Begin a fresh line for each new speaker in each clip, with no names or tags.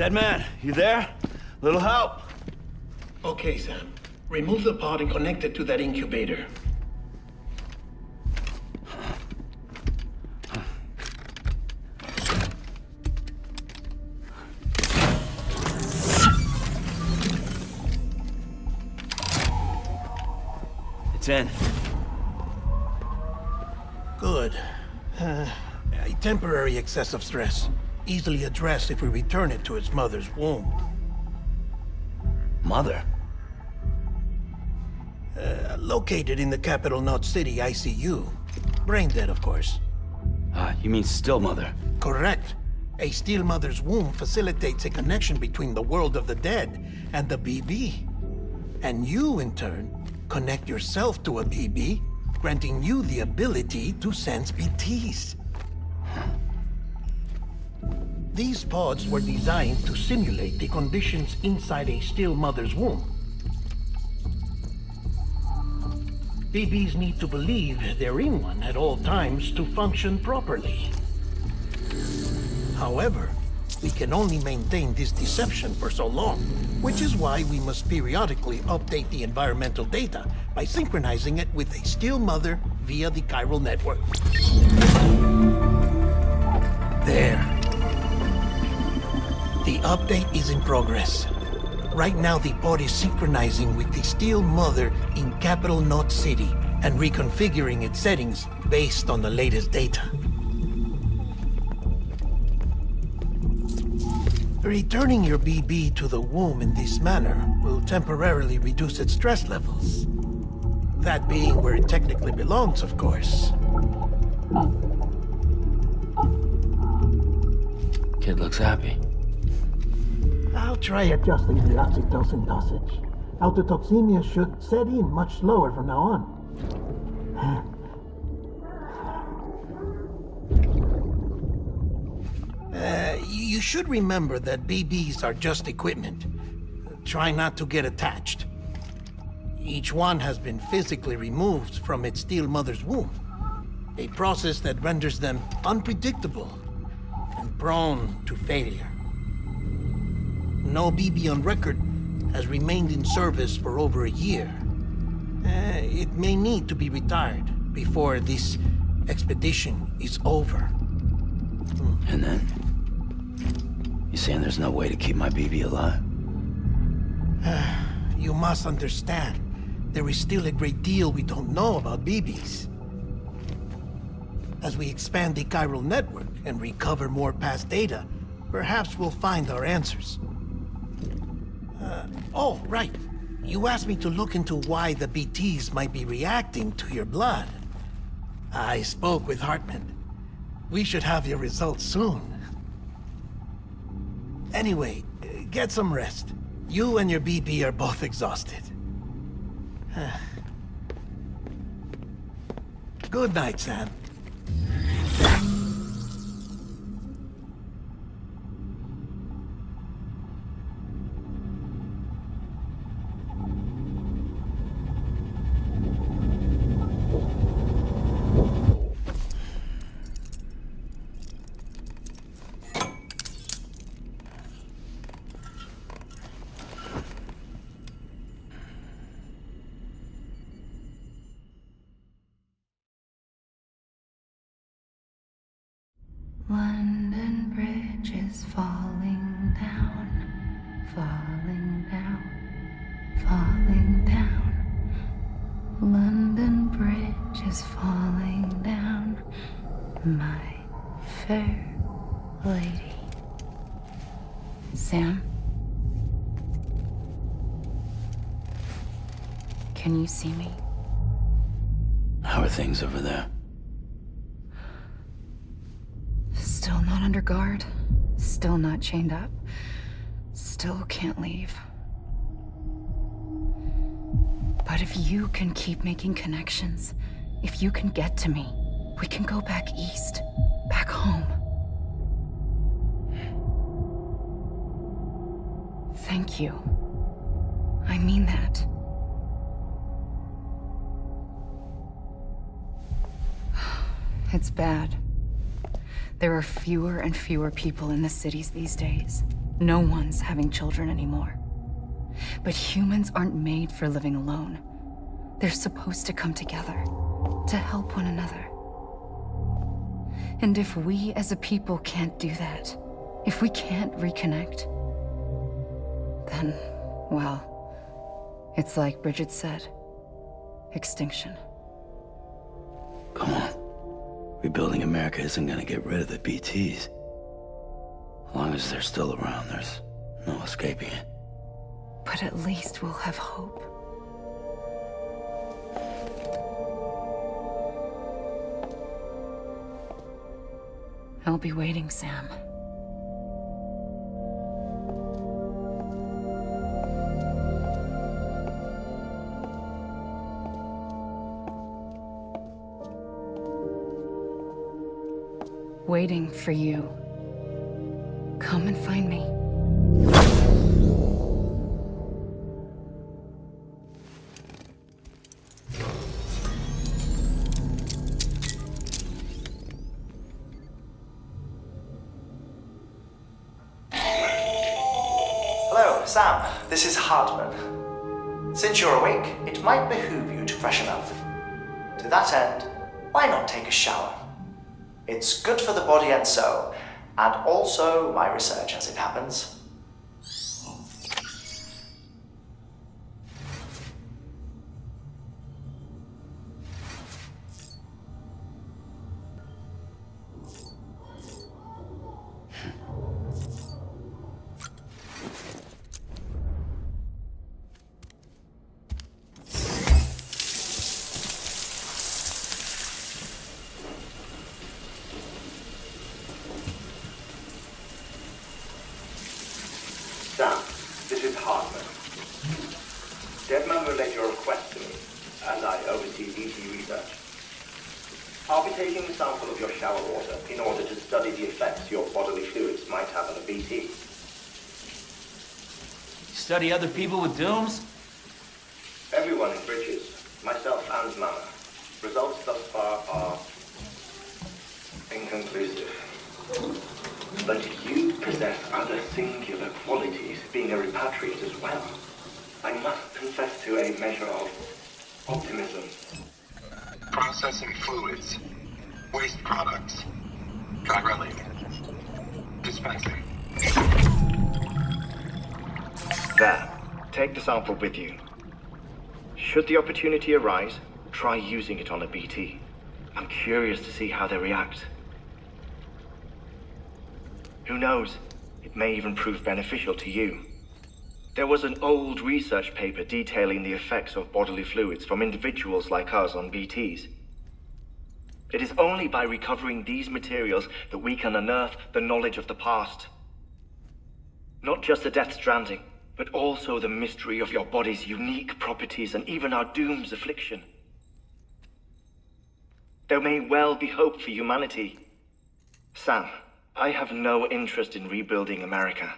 Dead man, you there? Little help?
Okay, Sam. Remove the pod and connect it to that incubator.
It's in.
Good. A temporary excess of stress. Easily addressed if we return it to its mother's womb.
Mother?
Located in the capital Knot City ICU. Brain dead, of course.
You mean still mother?
Correct. A steel mother's womb facilitates a connection between the world of the dead and the BB. And you, in turn, connect yourself to a BB, granting you the ability to sense BTs. These pods were designed to simulate the conditions inside a still mother's womb. BBs need to believe they're in one at all times to function properly. However, we can only maintain this deception for so long, which is why we must periodically update the environmental data by synchronizing it with a still mother via the chiral network. There. The update is in progress. Right now, the pod is synchronizing with the steel mother in capital Knot City and reconfiguring its settings based on the latest data. Returning your BB to the womb in this manner will temporarily reduce its stress levels. That being where it technically belongs, of course.
Kid looks happy.
I'll try adjusting the oxytocin dosage. Autotoxemia should set in much slower from now on. You should remember that BBs are just equipment. Try not to get attached. Each one has been physically removed from its steel mother's womb. A process that renders them unpredictable and prone to failure. No BB on record has remained in service for over a year. It may need to be retired before this expedition is over.
And then? You saying there's no way to keep my BB alive?
You must understand, there is still a great deal we don't know about BBs. As we expand the chiral network and recover more past data, perhaps we'll find our answers. Oh, right. You asked me to look into why the BTs might be reacting to your blood. I spoke with Hartman. We should have your results soon. Anyway, get some rest. You and your BB are both exhausted. Good night, Sam.
London Bridge is falling down, falling down, falling down. London Bridge is falling down, my fair lady. Sam? Can you see me?
How are things over there?
Still not under guard, still not chained up, still can't leave. But if you can keep making connections, if you can get to me, we can go back east, back home. Thank you. I mean that. It's bad. There are fewer and fewer people in the cities these days. No one's having children anymore. But humans aren't made for living alone. They're supposed to come together, to help one another. And if we as a people can't do that, if we can't reconnect, then, well, it's like Bridget said, extinction.
Come on. Rebuilding America isn't gonna get rid of the BTs. As long as they're still around, there's no escaping it.
But at least we'll have hope. I'll be waiting, Sam. Waiting for you. Come and find me.
Hello, Sam. This is Hardman. Since you're awake, it might behoove you to freshen up. To that end, why not take a shower? It's good for the body and soul, and also my research as it happens.
Sam, this is Hardman. Deadman relayed your request to me, and I oversee BT research. I'll be taking a sample of your shower water in order to study the effects your bodily fluids might have on a BT.
Study other people with dooms?
Everyone in Bridges, myself and Mama. Results thus far are inconclusive. But you possess other singular qualities, being a repatriate as well. I must confess to a measure of optimism.
Processing fluids, waste products, dry relic, dispensing.
There, take the sample with you. Should the opportunity arise, try using it on a BT. I'm curious to see how they react. Who knows? It may even prove beneficial to you. There was an old research paper detailing the effects of bodily fluids from individuals like us on BTs. It is only by recovering these materials that we can unearth the knowledge of the past. Not just the Death-Stranding, but also the mystery of your body's unique properties and even our doom's affliction. There may well be hope for humanity. Sam, I have no interest in rebuilding America.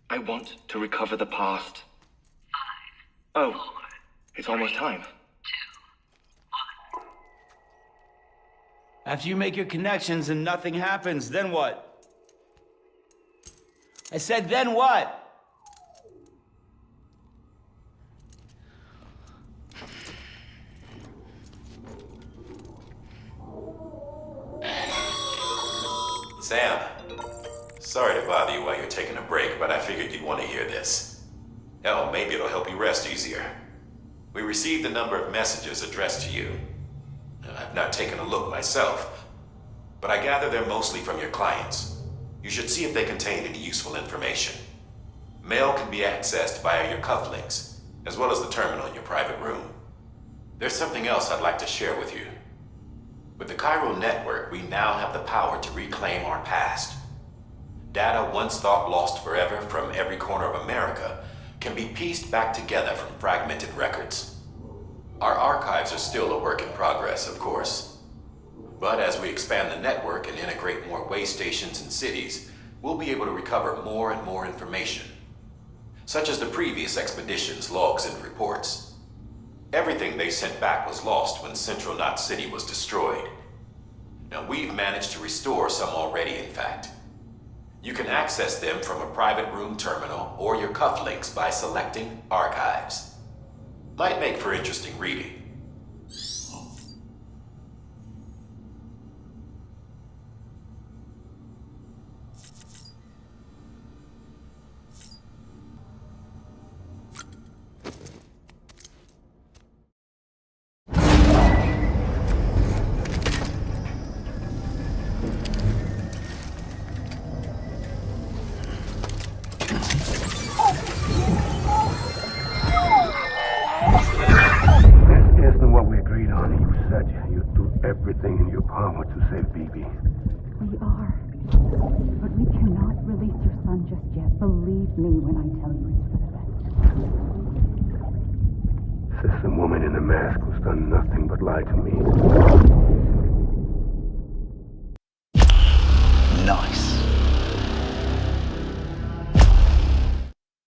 I want to recover the past. 5, 4, oh, it's almost time.
2, 1. After you make your connections and nothing happens, then what? I said, then what?
Sam, sorry to bother you while you're taking a break, but I figured you'd want to hear this. Hell, maybe it'll help you rest easier. We received a number of messages addressed to you. I've not taken a look myself, but I gather they're mostly from your clients. You should see if they contain any useful information. Mail can be accessed via your cufflinks, as well as the terminal in your private room. There's something else I'd like to share with you. With the Chiral network, we now have the power to reclaim our past. Data once thought lost forever from every corner of America can be pieced back together from fragmented records. Our archives are still a work in progress, of course. But as we expand the network and integrate more way stations and cities, we'll be able to recover more and more information, such as the previous expedition's logs and reports. Everything they sent back was lost when Central Knot City was destroyed. Now we've managed to restore some already, in fact. You can access them from a private room terminal or your cufflinks by selecting Archives. Might make for interesting reading.
Everything in your power to save BB.
We are. But we cannot release your son just yet. Believe me when I tell you it's for the best.
Says some woman in a mask who's done nothing but lie to me.